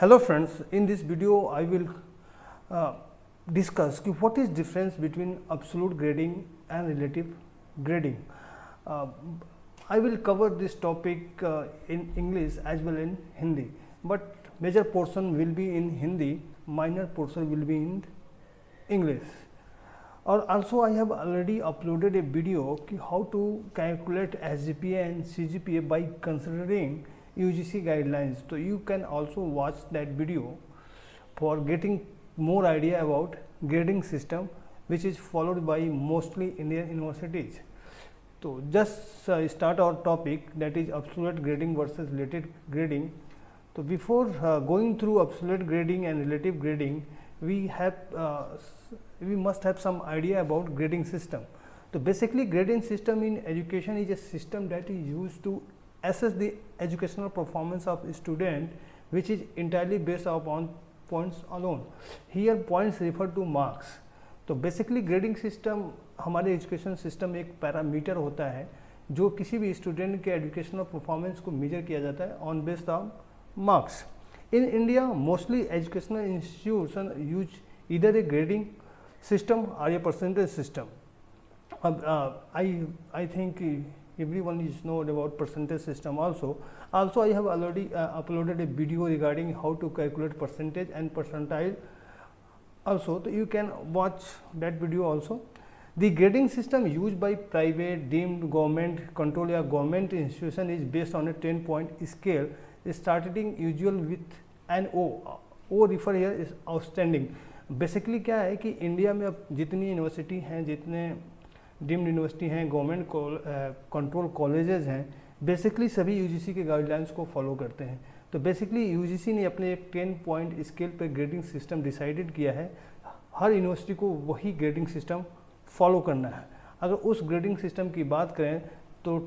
Hello friends, in this video I will uh, discuss what is difference between absolute grading and relative grading. Uh, I will cover this topic in English as well in Hindi, but major portion will be in Hindi, minor portion will be in English. Or also I have already uploaded a video how to calculate SGPA and CGPA by considering UGC guidelines. So you can also watch that video for getting more idea about grading system which is followed by mostly Indian universities. So just start our topic, that is absolute grading versus relative grading. So before going through absolute grading and relative grading, we must have some idea about grading system. So basically grading system in education is a system that is used to assess the educational performance of a student, which is entirely based upon points alone. Here points refer to marks. तो basically grading system हमारे education system एक parameter होता है जो किसी भी student के educational performance को मेजर किया जाता है on based of marks. In India, mostly educational institutions use either a grading system or a percentage system. I think everyone is know about percentage system also. Also, I have already uploaded a video regarding how to calculate percentage and percentile. Also, so you can watch that video also. The grading system used by private, deemed, government control या government institution is based on a 10-point scale, starting usual with an O. O refer here is outstanding. Basically क्या है कि India में अब जितनी university हैं, जितने deemed university हैं, गवर्नमेंट कंट्रोल कॉलेजेस हैं, बेसिकली सभी यूजीसी के गाइडलाइंस को फॉलो करते हैं. तो बेसिकली यूजीसी ने अपने एक 10-point स्केल पे ग्रेडिंग सिस्टम डिसाइडेड किया है. हर यूनिवर्सिटी को वही ग्रेडिंग सिस्टम फॉलो करना है. अगर उस ग्रेडिंग सिस्टम की बात करें तो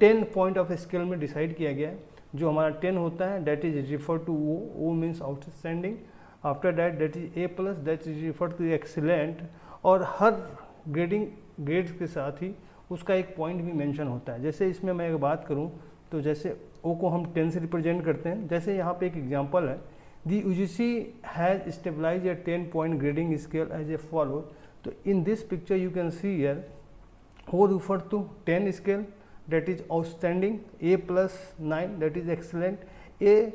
10 पॉइंट ऑफ स्केल में डिसाइड किया गया है. जो हमारा 10 होता है that is refer to O. O means outstanding. After that is A plus, that is refer to excellent. और हर ग्रेड्स के साथ ही उसका एक पॉइंट भी मेंशन होता है. जैसे इसमें मैं एक बात करूं तो जैसे ओ को हम 10 से रिप्रेजेंट करते हैं. जैसे यहाँ पे एक एग्जांपल है, the UGC has stabilise a 10-point grading scale as a follow. तो in this picture you can see here O refer to 10 scale, that is outstanding, A plus 9 that is excellent, A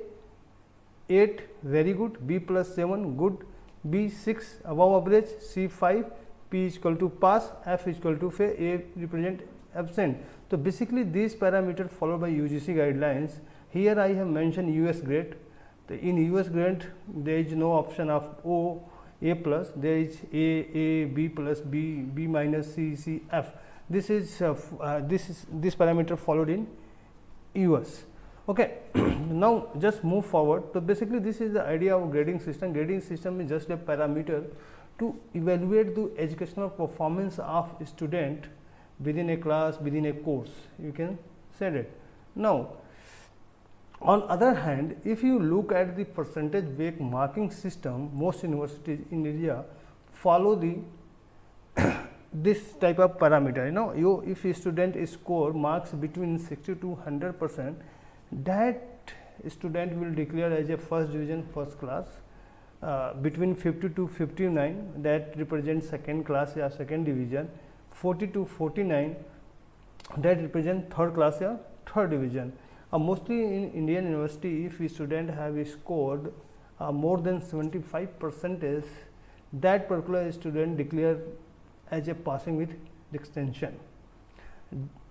8 very good, B plus 7 good, B 6 above average, C 5, P is equal to pass, F is equal to fail, A represent absent. So basically these parameters followed by UGC guidelines. Here I have mentioned US grade. So in US grade there is no option of O, A plus, there is A, B plus, B minus, C, F. This parameter followed in US. Okay. Now just move forward. So basically this is the idea of grading system. Grading system is just a parameter to evaluate the educational performance of a student within a class, within a course. You can say that. Now on other hand, if you look at the percentage based marking system, most universities in India follow the this type of parameter. If a student score marks between 60 to 100%, that student will declare as a first division first class. Between 50 to 59, that represents second class or second division. 40 to 49, that represent third class or third division. Mostly in Indian university, if a student have scored more than 75%, that particular student declare as a passing with distinction.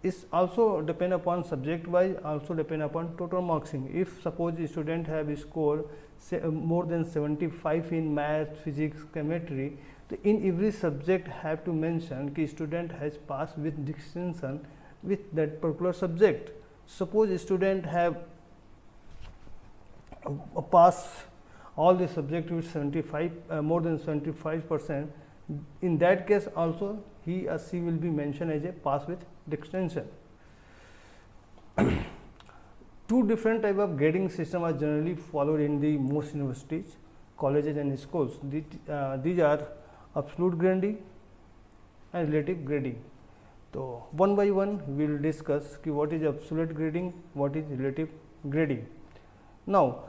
It's also depend upon subject wise, also depend upon total marking. If suppose a student have scored more than 75 in math, physics, chemistry, so in every subject have to mention कि student has passed with distinction with that particular subject. Suppose a student have passed all the subject with 75 more than 75%, in that case also he or she will be mentioned as a pass with distinction. Two different type of grading system are generally followed in the most universities, colleges and schools. These are absolute grading and relative grading. So one by one we will discuss what is absolute grading, what is relative grading. Now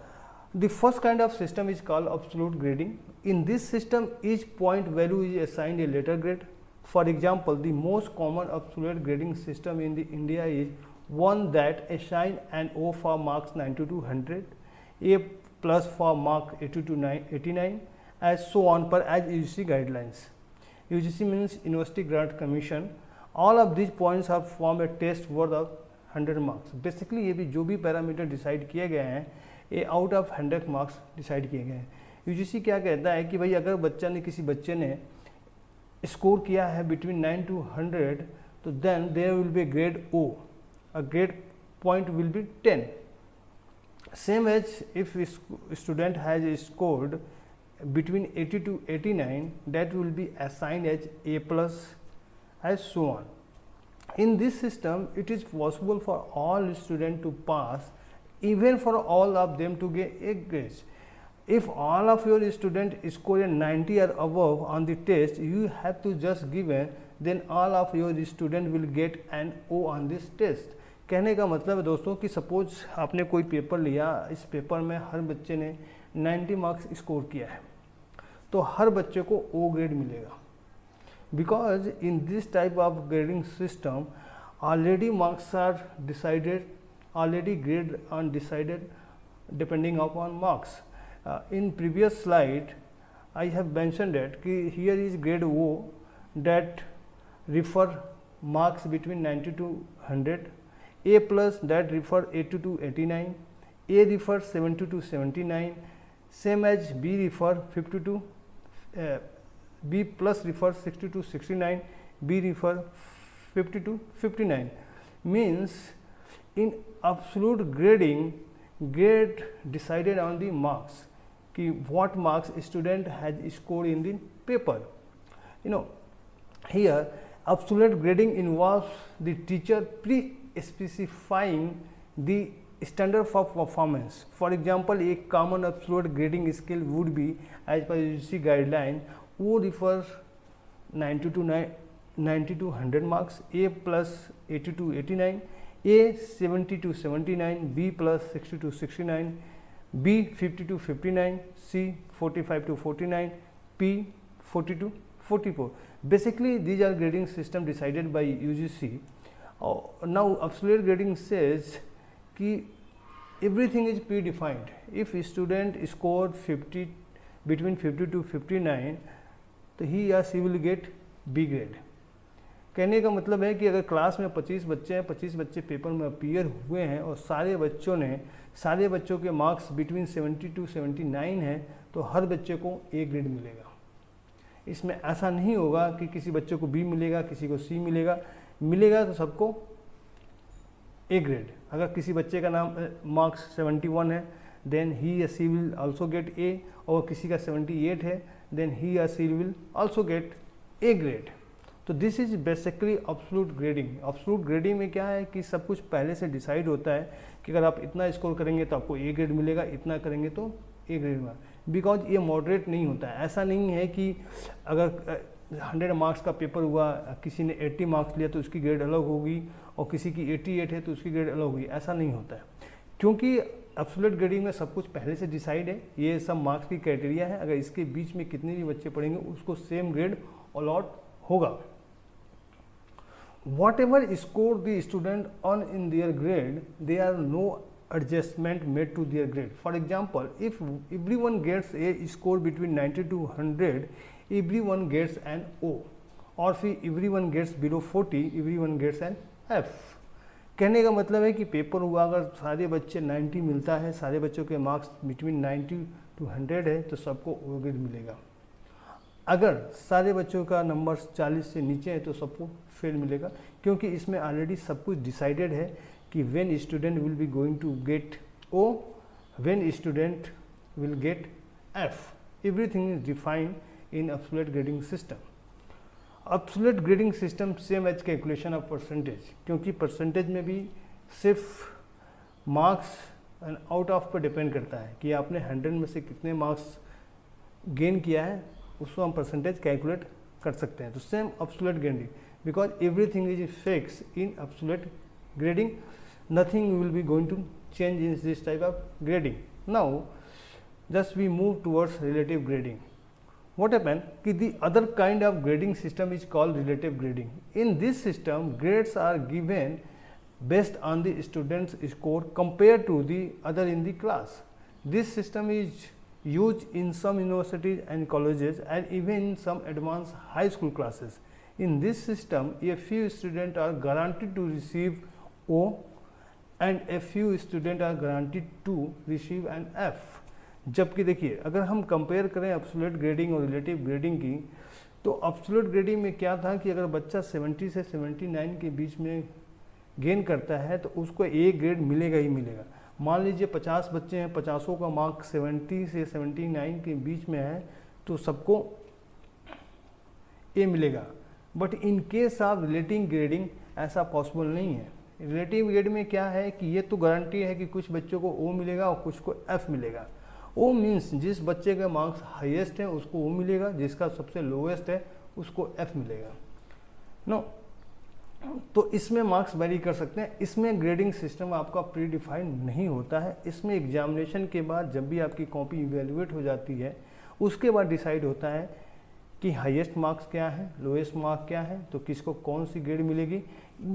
The first kind of system is called absolute grading. In this system, each point value is assigned a letter grade. For example, the most common absolute grading system in the India is one that assign an O for marks 90 to 100, A plus for mark 80 to 89, as so on per as UGC guidelines. UGC means University Grant Commission. All of these points are form a test worth of 100 marks. Basically ये भी जो भी parameter decide किए गए हैं ये out of 100 marks decide किए गए हैं. यूजीसी क्या कहता है कि भाई अगर किसी बच्चे ने स्कोर किया है बिटवीन 9 to 100 तो then there will be grade O, a grade point will be 10. Same as if student has scored between 80 to 89, that will be assigned as A plus, as so on. In this system, it is possible for all students to pass, even for all of them to get A grades. If all of your students score a 90 or above on the test, you have to just given, then all of your students will get an O on this test. कहने का मतलब है दोस्तों कि suppose आपने कोई paper लिया, इस पेपर में हर बच्चे ने 90 मार्क्स स्कोर किया है तो हर बच्चे को ओ ग्रेड मिलेगा. Because in this type of grading system already marks are decided, already grade are decided depending upon marks. In previous slide I have mentioned that कि here is grade O that refer marks between 90 to 100, A plus that refer 80 to 89, A refer 70 to 79, same as B refer 50 to B plus refer 60 to 69, B refer 50 to 59. Means in absolute grading, grade decided on the marks, कि what marks student has scored in the paper. You know, here absolute grading involves the teacher pre-specifying the standard for performance. For example, a common absolute grading scale would be, as per UGC guideline, O refers 90 to 100 marks, A plus 80 to 89, A 70 to 79, B plus 60 to 69, B 50 to 59, C 45 to 49, P 40 to 44. Basically, these are grading system decided by UGC. Now, absolute grading says कि everything is predefined. If a student scored 50 between 50 to 59, तो he or she will get B grade. कहने का मतलब है कि अगर class में 25 बच्चे हैं, 25 बच्चे पेपर में अपीयर हुए हैं और सारे बच्चों के मार्क्स बिटवीन 70 to 79 हैं तो हर बच्चे को A ग्रेड मिलेगा. इसमें ऐसा नहीं होगा कि किसी बच्चे को B मिलेगा, किसी को C मिलेगा तो सबको A ग्रेड. अगर किसी बच्चे का नाम मार्क्स 71 है देन ही या she will also get A, और किसी का 78 है देन ही या she will also get A grade. तो this is basically absolute grading. Absolute grading में क्या है कि सब कुछ पहले से डिसाइड होता है कि अगर आप इतना स्कोर करेंगे तो आपको A ग्रेड मिलेगा, इतना करेंगे तो A ग्रेड मिलेगा. बिकॉज ये मॉडरेट नहीं होता है. ऐसा नहीं है कि अगर 100 मार्क्स का पेपर हुआ, किसी ने 80 मार्क्स लिया तो उसकी ग्रेड अलग होगी और किसी की 88 है तो उसकी ग्रेड अलग होगी. ऐसा नहीं होता है क्योंकि एब्सोल्यूट ग्रेडिंग में सब कुछ पहले से डिसाइड है. ये सब मार्क्स की क्राइटेरिया है. अगर इसके बीच में कितने भी बच्चे पढ़ेंगे उसको सेम ग्रेड अलॉट होगा. Whatever score the student earn in their grade, there are no adjustment made to their grade. For example, if everyone gets a score between 90 to 100, everyone gets an O, or if everyone gets below 40, everyone gets an F. कहने का मतलब है कि paper हुआ अगर सारे बच्चे 90 मिलता है, सारे बच्चों के मार्क्स बिटवीन 90 to 100 है तो सबको O ग्रेड मिलेगा. अगर सारे बच्चों का नंबर 40 से नीचे है तो सबको फेल मिलेगा, क्योंकि इसमें ऑलरेडी सब कुछ डिसाइडेड है कि when student will be going to get O, when student will get F. Everything is defined in absolute grading system. Absolute grading system same as calculation of percentage, क्योंकि percentage में भी सिर्फ marks and out of पर depend करता है कि आपने 100 में से कितने मार्क्स गेन किया है, उसको हम परसेंटेज कैलकुलेट कर सकते हैं. तो same absolute grading, because everything is fix in absolute grading, nothing will be going to change in this type of grading. Now just we move towards relative grading. What happened ki the other kind of grading system is called relative grading. In this system, grades are given based on the student's score compared to the other in the class. This system is used in some universities and colleges and even in some advanced high school classes. In this system, a few students are guaranteed to receive O and a few students are guaranteed to receive an F. जबकि देखिए, अगर हम compare करें absolute grading और relative grading की, तो absolute grading में क्या था कि अगर बच्चा 70 से 79 के बीच में गेन करता है तो उसको ए ग्रेड मिलेगा ही मिलेगा। मान लीजिए 50 बच्चे हैं, 50 का मार्क 70 से 79 के बीच में है तो सबको ए मिलेगा। But in case of relative grading ऐसा पॉसिबल नहीं है। रिलेटिव ग्रेड में क्या है कि ये तो गारंटी है कि कुछ बच्चों को ओ मिलेगा और कुछ को एफ मिलेगा। ओ मीन्स जिस बच्चे का मार्क्स हाईएस्ट है उसको ओ मिलेगा, जिसका सबसे लोएस्ट है उसको एफ मिलेगा। नो, तो इसमें मार्क्स वेरी कर सकते हैं। इसमें ग्रेडिंग सिस्टम आपका प्री डिफाइंड नहीं होता है। इसमें एग्जामिनेशन के बाद जब भी आपकी कॉपी इवेल्युएट हो जाती है उसके बाद डिसाइड होता है कि हाईएस्ट मार्क्स क्या है, लोएस्ट मार्क क्या है, तो किसको कौन सी ग्रेड मिलेगी।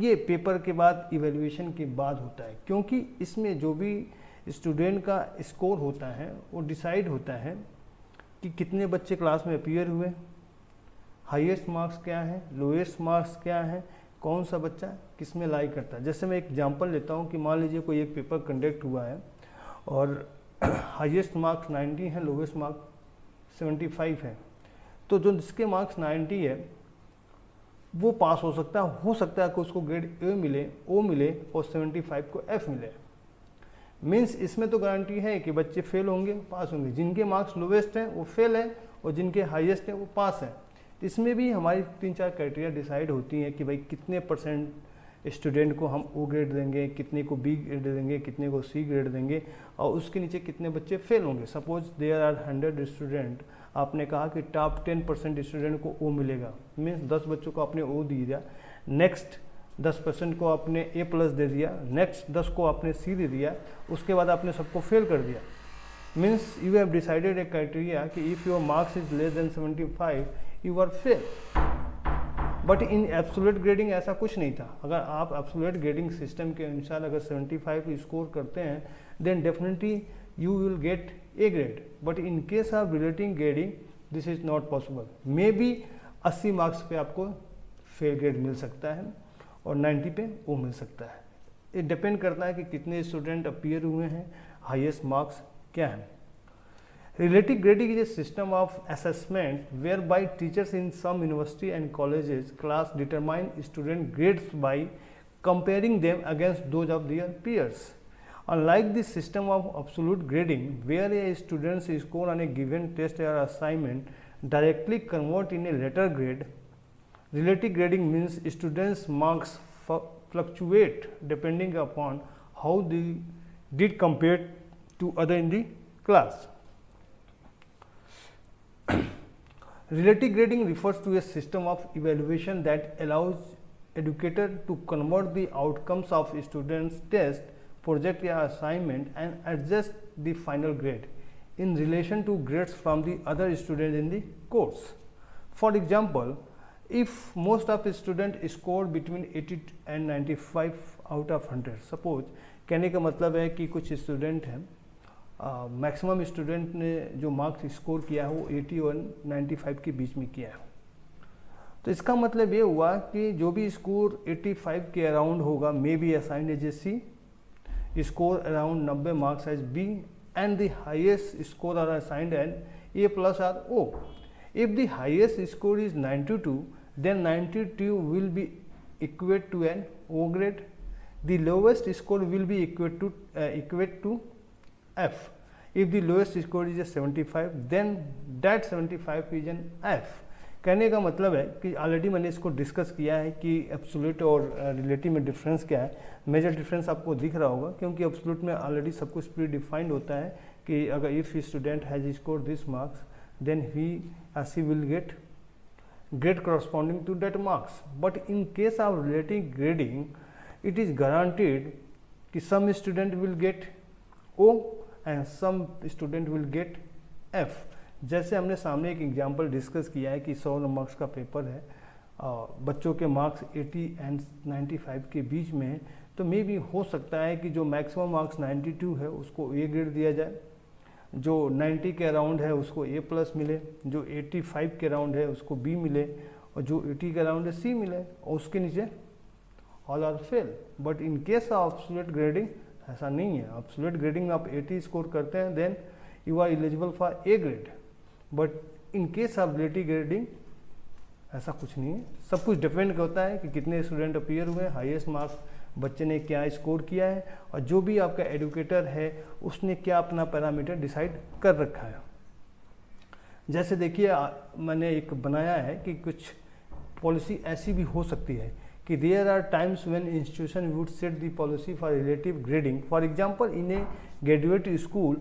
ये पेपर के बाद इवेल्युएशन के बाद होता है, क्योंकि इसमें जो भी स्टूडेंट का स्कोर होता है वो डिसाइड होता है कि कितने बच्चे क्लास में अपीयर हुए, हाईएस्ट मार्क्स क्या है, लोएस्ट मार्क्स क्या है, कौन सा बच्चा किस में लाई करता है। जैसे मैं एक एग्जांपल लेता हूँ कि मान लीजिए कोई एक पेपर कंडक्ट हुआ है और हाईएस्ट मार्क्स 90 है, लोएस्ट मार्क्स 75 है, तो जो जिसके मार्क्स 90 है वो पास हो सकता है कि उसको ग्रेड ए मिले, ओ मिले और 75 को एफ मिले। मीन्स इसमें तो गारंटी है कि बच्चे फेल होंगे, पास होंगे। जिनके मार्क्स लोवेस्ट हैं वो फेल है और जिनके हाईएस्ट हैं वो पास है। इसमें भी हमारी 3-4 क्राइटेरिया डिसाइड होती हैं कि भाई कितने % स्टूडेंट को हम ओ ग्रेड देंगे, कितने को बी ग्रेड देंगे, कितने को सी ग्रेड देंगे और उसके नीचे कितने बच्चे फेल होंगे। सपोज देयर आर 100 स्टूडेंट, आपने कहा कि टॉप 10% स्टूडेंट को ओ मिलेगा, मीन्स 10 बच्चों को आपने ओ दे दिया, नेक्स्ट 10% को आपने ए प्लस दे दिया, नेक्स्ट 10 को आपने सी दे दिया, उसके बाद आपने सबको फेल कर दिया। Means you have decided a criteria कि if your marks is less than 75 you are fail. But in absolute grading ऐसा कुछ नहीं था। अगर आप एब्सोल्यूट ग्रेडिंग सिस्टम के अनुसार अगर 75 स्कोर करते हैं then definitely you will get A grade, but in case of relative grading this is not possible. May be 80 marks पे आपको फेल ग्रेड मिल सकता है और 90 पे ओ मिल सकता है। ये डिपेंड करता है कि कितने स्टूडेंट अपीयर हुए हैं, हाईएस्ट मार्क्स क्या है। Relative grading is a system of assessment whereby teachers in some university and colleges class determine student grades by comparing them against those of their peers. Unlike the system of absolute grading, where a student's score on a given test or assignment directly convert in a letter grade, relative grading means students' marks fluctuate depending upon how they did compared to other in the class. Relative grading refers to a system of evaluation that allows educator to convert the outcomes of students' test, project or assignment and adjust the final grade in relation to grades from the other students in the course. For example, if most of the students scored between 80 and 95 out of 100, suppose कहने का मतलब है कि कुछ student हैं, maximum student ने जो marks score किया है वो 80 और 95 के बीच में किया है, तो इसका मतलब ये हुआ कि जो भी स्कोर 85 के अराउंड होगा may be assigned as a C, score around 90 marks as B and the highest score are assigned an A plus or O. If the highest score is 92, then 92 will be equate to an O grade. The lowest score will be equate to F. If the lowest score is a 75, then that 75 is an F. कहने का मतलब है कि already मैंने इसको discuss किया है कि एब्सोल्यूट और रिलेटिव में डिफरेंस क्या है। मेजर डिफरेंस आपको दिख रहा होगा क्योंकि एब्सोल्यूट में ऑलरेडी सब कुछ प्री डिफाइंड होता है कि अगर if student has score this marks then he she will get grade corresponding to that marks. But in case of relative grading it is guaranteed कि some student will get O and some student will get F। जैसे हमने सामने एक example discuss किया है कि 100 marks का paper है, बच्चों के मार्क्स 80 एंड 95 के बीच में है, तो मे भी हो सकता है कि जो मैक्सिमम मार्क्स 92 है उसको A ग्रेड दिया जाए, जो 90 के अराउंड है उसको A+ मिले, जो 85 के अराउंड है उसको B मिले, और जो 80 के अराउंड है C मिले, और उसके नीचे all are fail. But in case of absolute grading ऐसा नहीं है। एब्सोल्यूट ग्रेडिंग आप 80 स्कोर करते हैं then you are eligible for A grade, but in case of relative grading ऐसा कुछ नहीं है। सब कुछ डिपेंड करता है कि कितने स्टूडेंट अपीयर हुए, हाईएस्ट मार्क्स बच्चे ने क्या स्कोर किया है, और जो भी आपका एडुकेटर है उसने क्या अपना पैरामीटर डिसाइड कर रखा है। जैसे देखिए मैंने एक बनाया है कि कुछ पॉलिसी ऐसी भी हो सकती है कि there are times when institution would set the policy for relative grading. For example in a graduate school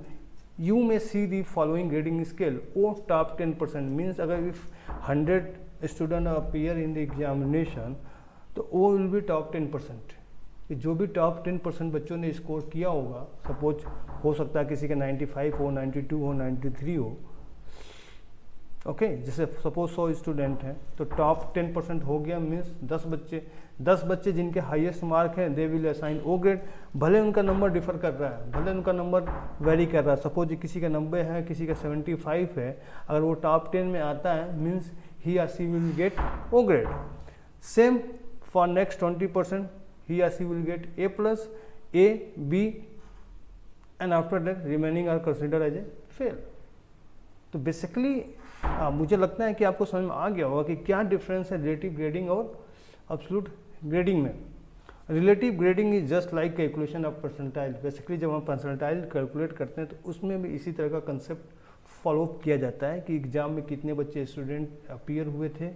you may see the following grading scale or top 10%, means अगर if 100 student appear in the examination तो O will be top 10%। कि जो भी top 10% बच्चों ने score किया होगा, suppose हो सकता है किसी का 95 हो, 92 हो, 93 हो, ओके जैसे सपोज 100 स्टूडेंट हैं तो टॉप 10% हो गया, मीन्स 10 बच्चे जिनके हाईएस्ट मार्क हैं they will assign O grade. भले उनका नंबर डिफर कर रहा है, भले उनका नंबर वेरी कर रहा है, सपोज किसी का 90 है, किसी का 75 है, अगर वो टॉप 10 में आता है means he or she will get O grade. Same for next 20%, he or she will get A+, A, B and after that remaining are consider as a fail. तो बेसिकली मुझे लगता है कि आपको समझ में आ गया होगा कि क्या डिफरेंस है रिलेटिव ग्रेडिंग और एब्सोल्यूट ग्रेडिंग में। Relative grading is just like calculation of percentile. Basically जब हम परसेंटाइल कैलकुलेट करते हैं तो उसमें भी इसी तरह का कंसेप्ट फॉलो किया जाता है कि एग्जाम में कितने बच्चे स्टूडेंट अपीयर हुए थे,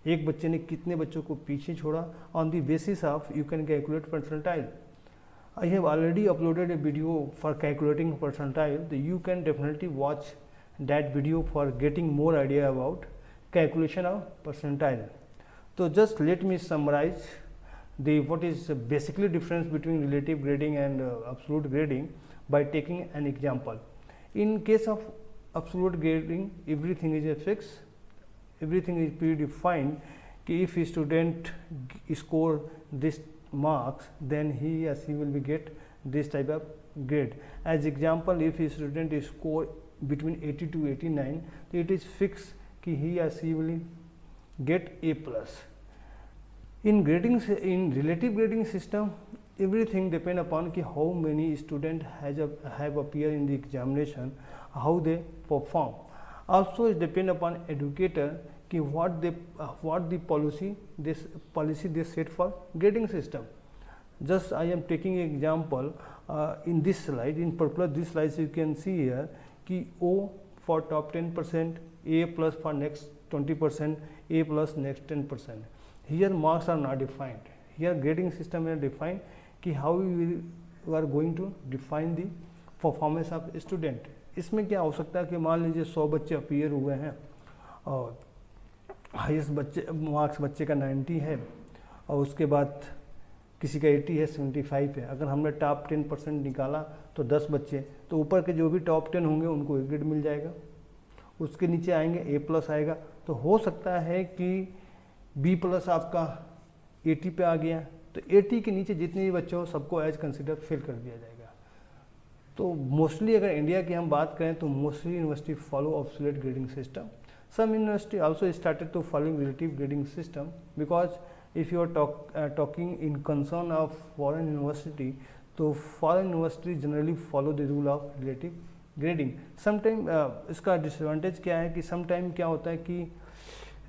एक बच्चे ने कितने बच्चों को पीछे छोड़ा, on the basis of you can calculate percentile. I have already uploaded a video for calculating percentile, तो you can definitely watch that video for getting more idea about calculation of percentile. So just let me summarize the what is basically difference between relative grading and absolute grading by taking an example. In case of absolute grading, everything is a fix, everything is predefined कि if student score this marks then he or she will be get this type of grade. As example, if a student score between 80 to 89, so it is fixed कि he or she will get A+. In grading, in relative grading system, everything depend upon कि how many student have appear in the examination, how they perform. Also it depend upon educator कि what the policy they set for grading system. Just I am taking an example in this slide. In particular this slide you can see here कि O for top 10%, A+ for next 20%, A+ next 10%. Here marks are not defined. Here grading system is defined कि how we are going to define the performance of student. इसमें क्या हो सकता है कि मान लीजिए 100 बच्चे अपीयर हुए हैं और हाईएस्ट मार्क्स बच्चे का 90 है और उसके बाद किसी का 80 है, 75 है। अगर हमने टॉप 10% निकाला तो 10 बच्चे, तो ऊपर के जो भी टॉप 10 होंगे उनको A ग्रेड मिल जाएगा, उसके नीचे आएंगे A+ आएगा। तो हो सकता है कि B+ आपका 80 पे आ गया, तो 80 के नीचे जितने भी बच्चे हो सबको एज कंसिडर फेल कर दिया जाएगा। तो मोस्टली अगर इंडिया की हम बात करें तो mostly university follow absolute grading system. Some university also started to following relative grading system because if you are talking in concern of foreign university, तो foreign university generally follow the rule of relative grading. sometime इसका disadvantage क्या है कि sometime क्या होता है कि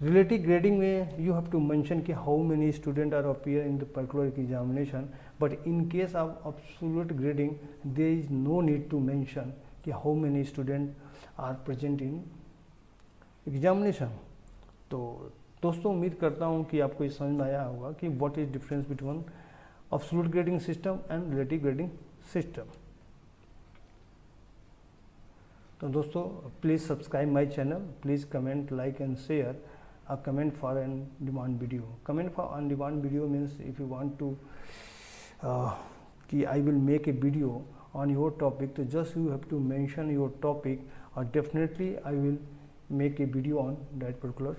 relative grading में you have to mention कि how many student are appear in the particular examination, but in case of absolute grading there is no need to mention कि how many student are present in examination. तो दोस्तों उम्मीद करता हूँ कि आपको ये समझ में आया होगा कि what is difference between absolute grading system and relative grading system. तो दोस्तों please subscribe my channel, please comment, like and share a comment for an demand video. Comment for on demand video means if you want to कि I will make a video on your topic, so just you have to mention your topic, or definitely I will make a video on that particular